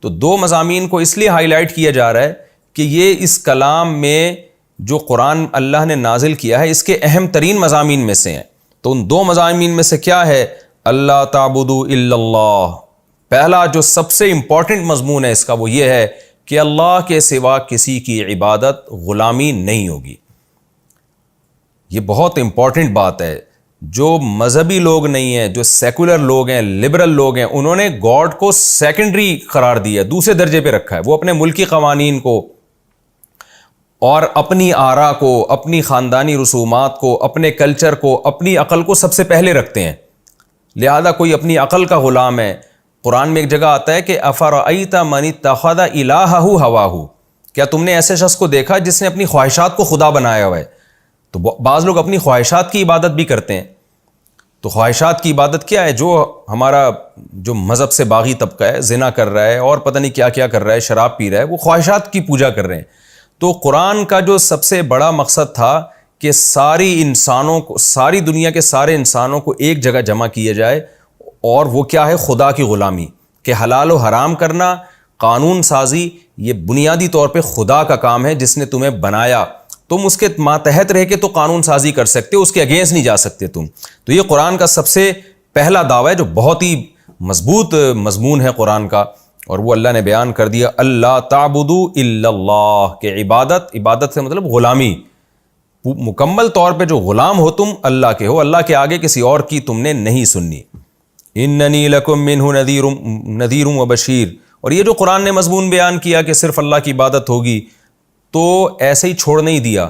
B: تو دو مضامین کو اس لیے ہائی لائٹ کیا جا رہا ہے کہ یہ اس کلام میں جو قرآن اللہ نے نازل کیا ہے اس کے اہم ترین مضامین میں سے ہیں. تو ان دو مضامین میں سے کیا ہے؟ اللہ تعبدوا الا اللہ. پہلا جو سب سے امپورٹنٹ مضمون ہے اس کا وہ یہ ہے کہ اللہ کے سوا کسی کی عبادت غلامی نہیں ہوگی. یہ بہت امپورٹنٹ بات ہے. جو مذہبی لوگ نہیں ہیں, جو سیکولر لوگ ہیں, لبرل لوگ ہیں, انہوں نے گاڈ کو سیکنڈری قرار دیا, دوسرے درجے پہ رکھا ہے. وہ اپنے ملکی قوانین کو اور اپنی آرا کو, اپنی خاندانی رسومات کو, اپنے کلچر کو, اپنی عقل کو سب سے پہلے رکھتے ہیں. لہذا کوئی اپنی عقل کا غلام ہے. قرآن میں ایک جگہ آتا ہے کہ افرأیت من اتخذ الہہ ہواہ, کیا تم نے ایسے شخص کو دیکھا جس نے اپنی خواہشات کو خدا بنایا ہوا ہے؟ تو بعض لوگ اپنی خواہشات کی عبادت بھی کرتے ہیں. تو خواہشات کی عبادت کیا ہے؟ جو ہمارا جو مذہب سے باغی طبقہ ہے, زنا کر رہا ہے اور پتہ نہیں کیا کیا کر رہا ہے, شراب پی رہا ہے, وہ خواہشات کی پوجا کر رہے ہیں. تو قرآن کا جو سب سے بڑا مقصد تھا کہ ساری دنیا کے سارے انسانوں کو ایک جگہ جمع کیا جائے, اور وہ کیا ہے؟ خدا کی غلامی. کہ حلال و حرام کرنا, قانون سازی, یہ بنیادی طور پہ خدا کا کام ہے جس نے تمہیں بنایا. تم اس کے ماتحت رہ کے تو قانون سازی کر سکتے ہو, اس کے اگینسٹ نہیں جا سکتے تم. تو یہ قرآن کا سب سے پہلا دعویٰ ہے جو بہت ہی مضبوط مضمون ہے قرآن کا, اور وہ اللہ نے بیان کر دیا اللہ تعبدوا الا اللہ, کہ عبادت سے مطلب غلامی, مکمل طور پہ جو غلام ہو تم اللہ کے ہو, اللہ کے آگے کسی اور کی تم نے نہیں سننی. اننی لکم منہ نذیر و بشیر. اور یہ جو قرآن نے مضمون بیان کیا کہ صرف اللہ کی عبادت ہوگی, تو ایسے ہی چھوڑ نہیں دیا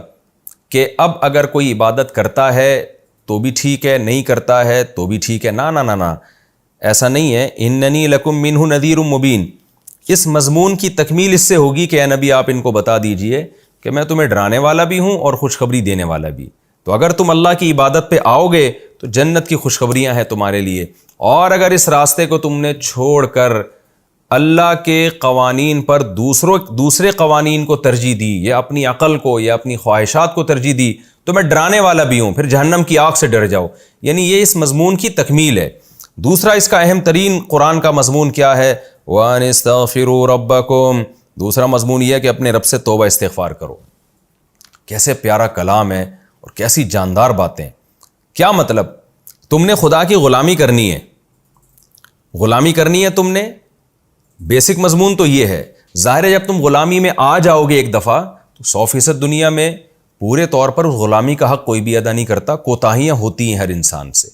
B: کہ اب اگر کوئی عبادت کرتا ہے تو بھی ٹھیک ہے, نہیں کرتا ہے تو بھی ٹھیک ہے. نا, ایسا نہیں ہے. اننی لکم منہ نذیر مبین. اس مضمون کی تکمیل اس سے ہوگی کہ اے نبی آپ ان کو بتا دیجئے کہ میں تمہیں ڈرانے والا بھی ہوں اور خوشخبری دینے والا بھی. تو اگر تم اللہ کی عبادت پہ آؤ گے تو جنت کی خوشخبریاں ہیں تمہارے لیے, اور اگر اس راستے کو تم نے چھوڑ کر اللہ کے قوانین پر دوسرے قوانین کو ترجیح دی, یا اپنی عقل کو یا اپنی خواہشات کو ترجیح دی, تو میں ڈرانے والا بھی ہوں, پھر جہنم کی آگ سے ڈر جاؤ. یعنی یہ اس مضمون کی تکمیل ہے. دوسرا اس کا اہم ترین قرآن کا مضمون کیا ہے؟ وَأَنِ اسْتَغْفِرُوا رَبَّكُمْ. دوسرا مضمون یہ ہے کہ اپنے رب سے توبہ استغفار کرو. کیسے پیارا کلام ہے اور کیسی جاندار باتیں. کیا مطلب؟ تم نے خدا کی غلامی کرنی ہے تم نے. بیسک مضمون تو یہ ہے. ظاہر ہے جب تم غلامی میں آ جاؤ گے ایک دفعہ, تو 100% دنیا میں پورے طور پر غلامی کا حق کوئی بھی ادا نہیں کرتا. کوتاہیاں ہوتی ہیں ہر انسان سے.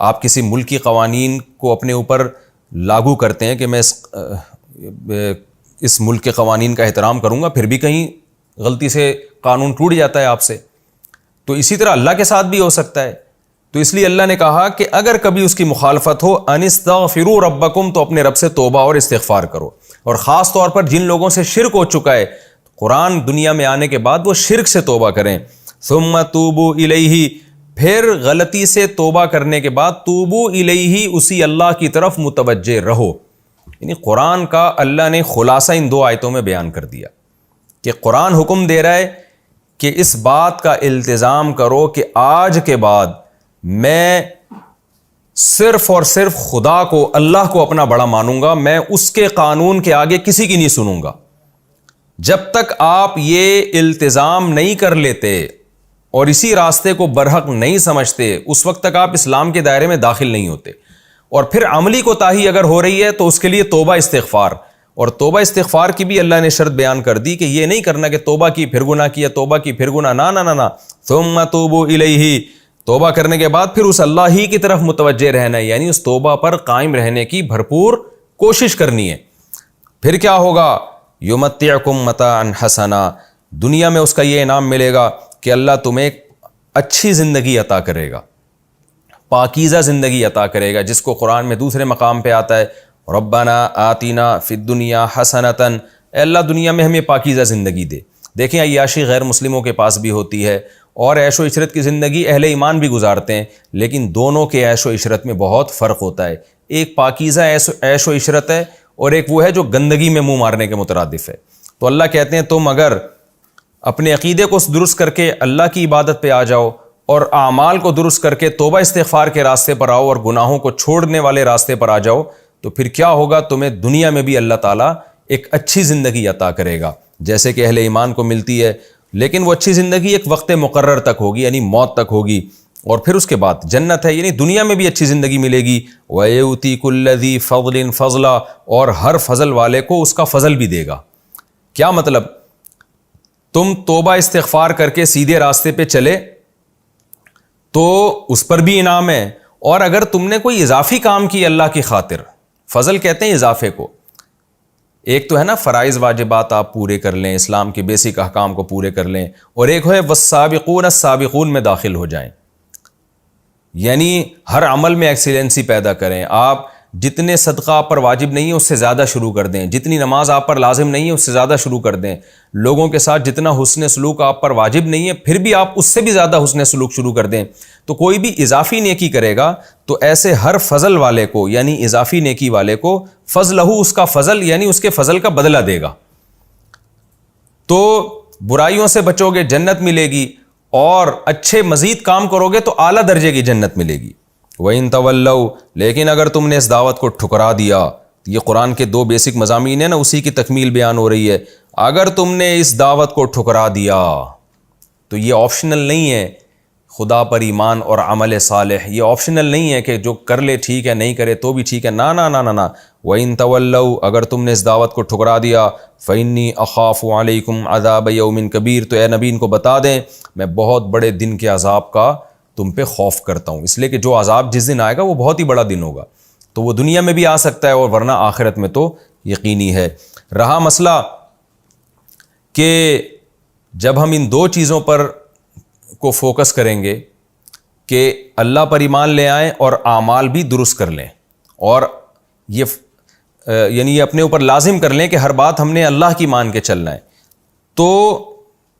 B: آپ کسی ملک کی قوانین کو اپنے اوپر لاگو کرتے ہیں کہ میں اس ملک کے قوانین کا احترام کروں گا, پھر بھی کہیں غلطی سے قانون ٹوٹ جاتا ہے آپ سے. تو اسی طرح اللہ کے ساتھ بھی ہو سکتا ہے. تو اس لیے اللہ نے کہا کہ اگر کبھی اس کی مخالفت ہو, ان استغفروا ربکم, تو اپنے رب سے توبہ اور استغفار کرو. اور خاص طور پر جن لوگوں سے شرک ہو چکا ہے, قرآن دنیا میں آنے کے بعد وہ شرک سے توبہ کریں. ثم توبوا الیہ, پھر غلطی سے توبہ کرنے کے بعد توبوا الیہ, اسی اللہ کی طرف متوجہ رہو. یعنی قرآن کا اللہ نے خلاصہ ان دو آیتوں میں بیان کر دیا کہ قرآن حکم دے رہا ہے کہ اس بات کا التزام کرو کہ آج کے بعد میں صرف اور صرف خدا کو, اللہ کو اپنا بڑا مانوں گا, میں اس کے قانون کے آگے کسی کی نہیں سنوں گا. جب تک آپ یہ التزام نہیں کر لیتے اور اسی راستے کو برحق نہیں سمجھتے اس وقت تک آپ اسلام کے دائرے میں داخل نہیں ہوتے. اور پھر عملی کوتاہی اگر ہو رہی ہے تو اس کے لیے توبہ استغفار، اور توبہ استغفار کی بھی اللہ نے شرط بیان کر دی کہ یہ نہیں کرنا کہ توبہ کی پھر گناہ کیا، توبہ کی پھر گناہ، نہ نہ نہ، ثم توبوا الیہ، توبہ کرنے کے بعد پھر اس اللہ ہی کی طرف متوجہ رہنا ہے، یعنی اس توبہ پر قائم رہنے کی بھرپور کوشش کرنی ہے. پھر کیا ہوگا؟ یمتعکم متاعا حسنا، دنیا میں اس کا یہ انعام ملے گا کہ اللہ تمہیں ایک اچھی زندگی عطا کرے گا، پاکیزہ زندگی عطا کرے گا، جس کو قرآن میں دوسرے مقام پہ آتا ہے ربنا آتینا فی الدنیا حسنۃ، اے اللہ دنیا میں ہمیں پاکیزہ زندگی دے. دیکھیں عیاشی غیر مسلموں کے پاس بھی ہوتی ہے اور عیش و عشرت کی زندگی اہل ایمان بھی گزارتے ہیں، لیکن دونوں کے عیش و عشرت میں بہت فرق ہوتا ہے. ایک پاکیزہ عیش و عشرت ہے اور ایک وہ ہے جو گندگی میں منہ مارنے کے مترادف ہے. تو اللہ کہتے ہیں تم اگر اپنے عقیدے کو درست کر کے اللہ کی عبادت پہ آ جاؤ اور اعمال کو درست کر کے توبہ استغفار کے راستے پر آؤ اور گناہوں کو چھوڑنے والے راستے پر آ جاؤ، تو پھر کیا ہوگا؟ تمہیں دنیا میں بھی اللہ تعالیٰ ایک اچھی زندگی عطا کرے گا جیسے کہ اہل ایمان کو ملتی ہے، لیکن وہ اچھی زندگی ایک وقت مقرر تک ہوگی، یعنی موت تک ہوگی، اور پھر اس کے بعد جنت ہے، یعنی دنیا میں بھی اچھی زندگی ملے گی. وَيُؤْتِي كُلَّ ذِي فَضْلٍ فَضْلًا، اور ہر فضل والے کو اس کا فضل بھی دے گا. کیا مطلب؟ تم توبہ استغفار کر کے سیدھے راستے پہ چلے تو اس پر بھی انعام ہے، اور اگر تم نے کوئی اضافی کام کی اللہ کی خاطر، فضل کہتے ہیں اضافے کو، ایک تو ہے نا فرائض واجبات آپ پورے کر لیں، اسلام کے بیسک احکام کو پورے کر لیں، اور ایک ہے والسابقون السابقون میں داخل ہو جائیں، یعنی ہر عمل میں ایکسیلنسی پیدا کریں. آپ جتنے صدقہ آپ پر واجب نہیں ہے اس سے زیادہ شروع کر دیں، جتنی نماز آپ پر لازم نہیں ہے اس سے زیادہ شروع کر دیں، لوگوں کے ساتھ جتنا حسن سلوک آپ پر واجب نہیں ہے پھر بھی آپ اس سے بھی زیادہ حسن سلوک شروع کر دیں. تو کوئی بھی اضافی نیکی کرے گا تو ایسے ہر فضل والے کو، یعنی اضافی نیکی والے کو، فضلہ، اس کا فضل یعنی اس کے فضل کا بدلہ دے گا. تو برائیوں سے بچو گے جنت ملے گی، اور اچھے مزید کام کرو گے تو اعلیٰ درجے کی جنت ملے گی. وَإِن تَوَلَّوْا، لیکن اگر تم نے اس دعوت کو ٹھکرا دیا، یہ قرآن کے دو بیسک مضامین ہیں نا، اسی کی تکمیل بیان ہو رہی ہے. اگر تم نے اس دعوت کو ٹھکرا دیا تو یہ آپشنل نہیں ہے، خدا پر ایمان اور عمل صالح یہ آپشنل نہیں ہے کہ جو کر لے ٹھیک ہے، نہیں کرے تو بھی ٹھیک ہے، نہ نہ نہ نہ. وَإِن تَوَلَّوْا، اگر تم نے اس دعوت کو ٹھکرا دیا، فَإِنِّي أَخَافُ عَلَيْكُمْ عَذَابَ يَوْمٍ كَبِيرٍ، تو اے نبی ان کو بتا دیں میں بہت بڑے دن کے عذاب کا تم پہ خوف کرتا ہوں، اس لیے کہ جو عذاب جس دن آئے گا وہ بہت ہی بڑا دن ہوگا. تو وہ دنیا میں بھی آ سکتا ہے اور ورنہ آخرت میں تو یقینی ہے. رہا مسئلہ کہ جب ہم ان دو چیزوں پر کو فوکس کریں گے کہ اللہ پر ایمان لے آئیں اور اعمال بھی درست کر لیں، اور یہ یعنی یہ اپنے اوپر لازم کر لیں کہ ہر بات ہم نے اللہ کی مان کے چلنا ہے، تو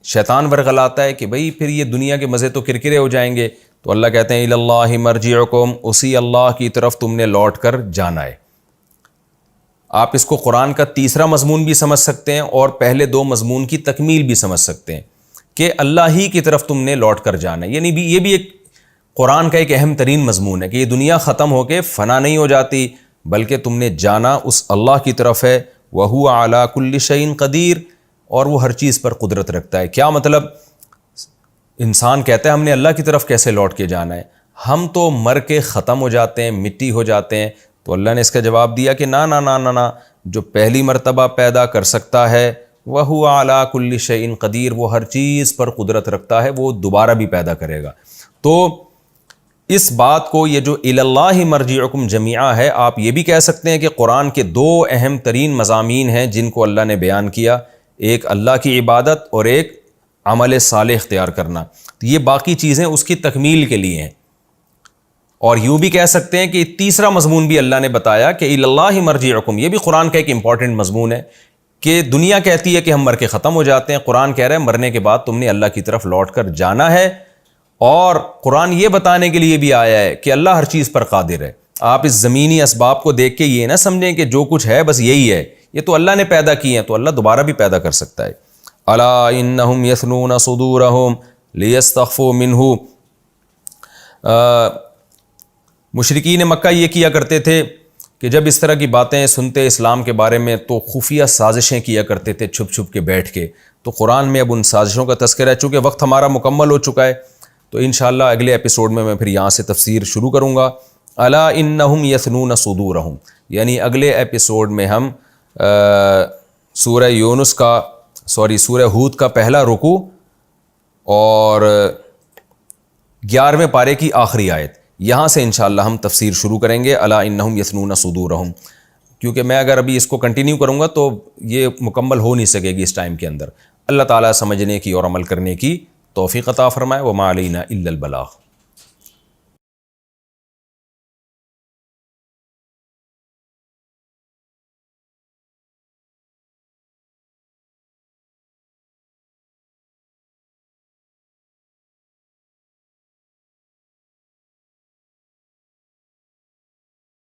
B: شیطان ورغلاتا ہے کہ بھئی پھر یہ دنیا کے مزے تو کرکرے ہو جائیں گے. تو اللہ کہتے ہیں الی اللہ مرجعکم، اسی اللہ کی طرف تم نے لوٹ کر جانا ہے. آپ اس کو قرآن کا تیسرا مضمون بھی سمجھ سکتے ہیں اور پہلے دو مضمون کی تکمیل بھی سمجھ سکتے ہیں کہ اللہ ہی کی طرف تم نے لوٹ کر جانا ہے. یعنی یہ بھی ایک قرآن کا ایک اہم ترین مضمون ہے کہ یہ دنیا ختم ہو کے فنا نہیں ہو جاتی، بلکہ تم نے جانا اس اللہ کی طرف ہے. وَهُوَ عَلَىٰ كُلِّ شَيْءٍ قَدِيرٌ، اور وہ ہر چیز پر قدرت رکھتا ہے. کیا مطلب؟ انسان کہتا ہے ہم نے اللہ کی طرف کیسے لوٹ کے جانا ہے، ہم تو مر کے ختم ہو جاتے ہیں، مٹی ہو جاتے ہیں. تو اللہ نے اس کا جواب دیا کہ نہ نہ نہ نہ نہ، جو پہلی مرتبہ پیدا کر سکتا ہے وَهُوَ عَلَىٰ كُلِّ شَيْءٍ قَدِيرٌ، وہ ہر چیز پر قدرت رکھتا ہے، وہ دوبارہ بھی پیدا کرے گا. تو اس بات کو یہ جو الی اللہ مرجعکم جمیعا ہے، آپ یہ بھی کہہ سکتے ہیں کہ قرآن کے دو اہم ترین مضامین ہیں جن کو اللہ نے بیان کیا، ایک اللہ کی عبادت اور ایک عمل صالح اختیار کرنا. تو یہ باقی چیزیں اس کی تکمیل کے لیے ہیں. اور یوں بھی کہہ سکتے ہیں کہ تیسرا مضمون بھی اللہ نے بتایا کہ الی اللہ مرجعکم، یہ بھی قرآن کا ایک امپورٹنٹ مضمون ہے کہ دنیا کہتی ہے کہ ہم مر کے ختم ہو جاتے ہیں، قرآن کہہ رہا ہے مرنے کے بعد تم نے اللہ کی طرف لوٹ کر جانا ہے. اور قرآن یہ بتانے کے لیے بھی آیا ہے کہ اللہ ہر چیز پر قادر ہے. آپ اس زمینی اسباب کو دیکھ کے یہ نہ سمجھیں کہ جو کچھ ہے بس یہی ہے، یہ تو اللہ نے پیدا کی ہیں، تو اللہ دوبارہ بھی پیدا کر سکتا ہے. الا انہم یثنون صدورہم لیستخفوا منہ، مشرکین مکہ یہ کیا کرتے تھے کہ جب اس طرح کی باتیں سنتے اسلام کے بارے میں تو خفیہ سازشیں کیا کرتے تھے چھپ چھپ کے بیٹھ کے. تو قرآن میں اب ان سازشوں کا تذکرہ ہے. چونکہ وقت ہمارا مکمل ہو چکا ہے تو انشاءاللہ اگلے ایپیسوڈ میں پھر یہاں سے تفسیر شروع کروں گا. الا انہم یثنون صدورہم، یعنی اگلے ایپیسوڈ میں ہم سورہ ہود کا پہلا رکوع اور 11ویں پارے کی آخری آیت، یہاں سے انشاءاللہ ہم تفسیر شروع کریں گے. الا انہم یثنون صدورہم، کیونکہ میں اگر ابھی اس کو کنٹینیو کروں گا تو یہ مکمل ہو نہیں سکے گی اس ٹائم کے اندر. اللہ تعالیٰ سمجھنے کی اور عمل کرنے کی توفیق عطا فرمائے. وما علینا الا البلاغ.